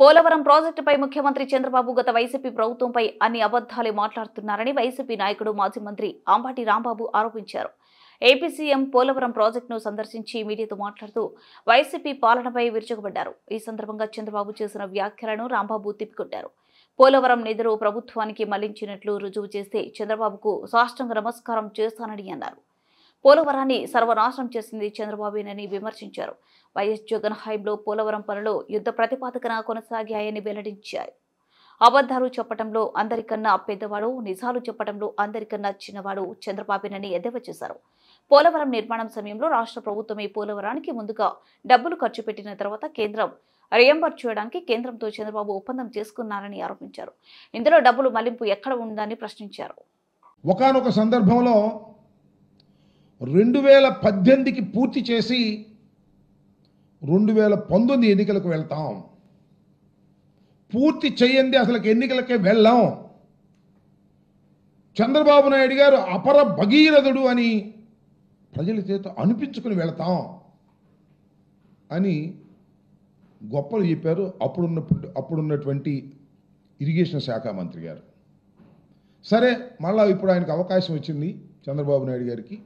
పోలవరం ప్రాజెక్టుపై ముఖ్యమంత్రి చంద్రబాబు గత వైసీపీ ప్రభుత్వంపై అన్ని అబద్ధాలే మాట్లాడుతున్నారని వైసీపీ నాయకుడు మాజీ మంత్రి అంబటి రాంబాబు ఆరోపించారు. ఏపీ సీఎం పోలవరం ప్రాజెక్టును సందర్శించి మీడియాతో మాట్లాడుతూ వైసీపీ పాలనపై విరుచుకుపడ్డారు. ఈ సందర్భంగా చంద్రబాబు చేసిన వ్యాఖ్యలను రాంబాబు తిప్పికొట్టారు. పోలవరం నిధులు ప్రభుత్వానికి మళ్లించినట్లు రుజువు చేస్తే చంద్రబాబుకు సాష్టాంగ నమస్కారం చేస్తానని అన్నారు. పోలవరాన్ని సర్వనాశనం చేసింది చంద్రబాబేనని విమర్శించారు. వైఎస్ జగన్ హయాంలో పోలవరం పనులు యుద్ధ ప్రతిపాదకన కొనసాగాయని వెల్లడించారు. అబద్ధాలు చెప్పడంలో అందరికన్నా పెద్దవాడు, నిజాలు చెప్పడంలో అందరికన్నా చిన్నవాడు చంద్రబాబేనని ఎద్దేవా చేశారు. పోలవరం నిర్మాణం సమయంలో రాష్ట్ర ప్రభుత్వమే పోలవరానికి ముందుగా డబ్బులు ఖర్చు పెట్టిన తర్వాత కేంద్రం రియంబర్స్ చేయడానికి కేంద్రంతో చంద్రబాబు ఒప్పందం చేసుకున్నారని ఆరోపించారు. ఇందులో డబ్బులు మళ్లింపు ఎక్కడ ఉందని ప్రశ్నించారు. ఒకానొక సందర్భంలో 2018కి పూర్తి చేసి 2019 ఎన్నికలకు వెళ్తాం, పూర్తి చేయండి అసలు ఎన్నికలకే వెళ్ళాం, చంద్రబాబు నాయుడు గారు అపర భగీరథుడు అని ప్రజల చేత అనిపించుకుని వెళ్తాం అని గొప్పలు చెప్పారు అప్పుడున్నటువంటి ఇరిగేషన్ శాఖ మంత్రి గారు. సరే, మళ్ళా ఇప్పుడు ఆయనకు అవకాశం వచ్చింది చంద్రబాబు నాయుడు గారికి.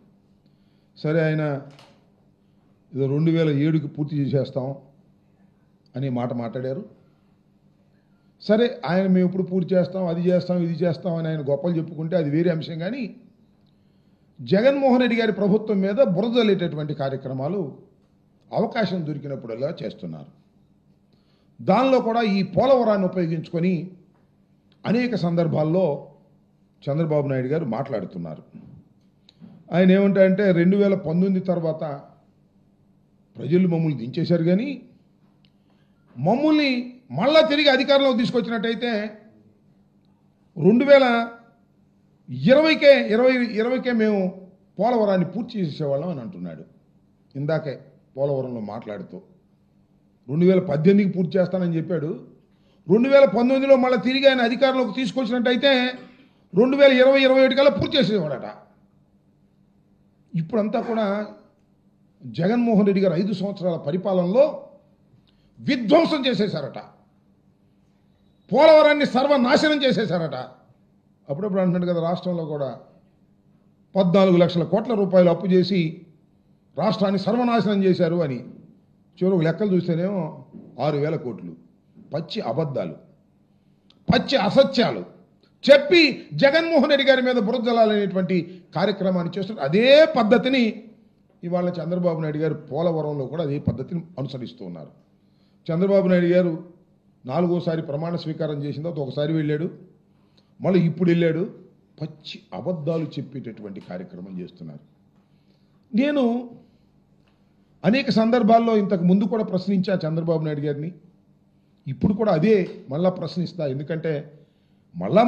సరే, ఆయన ఏదో 2007కి పూర్తి చేసేస్తాం అనే మాట మాట్లాడారు. సరే, ఆయన మేము ఇప్పుడు పూర్తి చేస్తాం, అది చేస్తాం, ఇది చేస్తాం అని ఆయన గొప్పలు చెప్పుకుంటే అది వేరే అంశం. కానీ జగన్మోహన్ రెడ్డి గారి ప్రభుత్వం మీద బురదలేటటువంటి కార్యక్రమాలు అవకాశం దొరికినప్పుడల్లా చేస్తున్నారు. దానిలో కూడా ఈ పోలవరాన్ని ఉపయోగించుకొని అనేక సందర్భాల్లో చంద్రబాబు నాయుడు గారు మాట్లాడుతున్నారు. ఆయన ఏమంటారంటే 2019 తర్వాత ప్రజలు మమ్మల్ని దించేశారు, కానీ మమ్మల్ని మళ్ళా తిరిగి అధికారంలోకి తీసుకొచ్చినట్టయితే 2020కే మేము పోలవరాన్ని పూర్తి చేసేవాళ్ళం అని అంటున్నాడు. ఇందాకే పోలవరంలో మాట్లాడుతూ 2018కి పూర్తి చేస్తానని చెప్పాడు. 2019లో మళ్ళీ తిరిగి ఆయన అధికారంలోకి తీసుకొచ్చినట్టయితే 2020-21 కల్లా పూర్తి చేసేవాడట. ఇప్పుడంతా కూడా జగన్మోహన్ రెడ్డి గారు 5 సంవత్సరాల పరిపాలనలో విధ్వంసం చేసేశారట, పోలవరాన్ని సర్వనాశనం చేసేశారట. అప్పుడప్పుడు అంటున్నాడు కదా, రాష్ట్రంలో కూడా 14 లక్షల కోట్ల రూపాయలు అప్పు చేసి రాష్ట్రాన్ని సర్వనాశనం చేశారు అని. చివరికి లెక్కలు చూస్తేనేమో 6,000 కోట్లు. పచ్చి అబద్ధాలు, పచ్చి అసత్యాలు చెప్పి జగన్మోహన్ రెడ్డి గారి మీద బురదలాలనేటువంటి కార్యక్రమాన్ని చేస్తున్నారు. అదే పద్ధతిని ఇవాళ చంద్రబాబు నాయుడు గారు పోలవరంలో కూడా అదే పద్ధతిని అనుసరిస్తూ ఉన్నారు. చంద్రబాబు నాయుడు గారు 4వసారి ప్రమాణ స్వీకారం చేసిన తర్వాత ఒకసారి వెళ్ళాడు, మళ్ళీ ఇప్పుడు వెళ్ళాడు. పచ్చి అబద్ధాలు చెప్పేటటువంటి కార్యక్రమం చేస్తున్నారు. నేను అనేక సందర్భాల్లో ఇంతకు ముందు కూడా ప్రశ్నించా చంద్రబాబు నాయుడు గారిని, ఇప్పుడు కూడా అదే మళ్ళా ప్రశ్నిస్తా. ఎందుకంటే మళ్ళా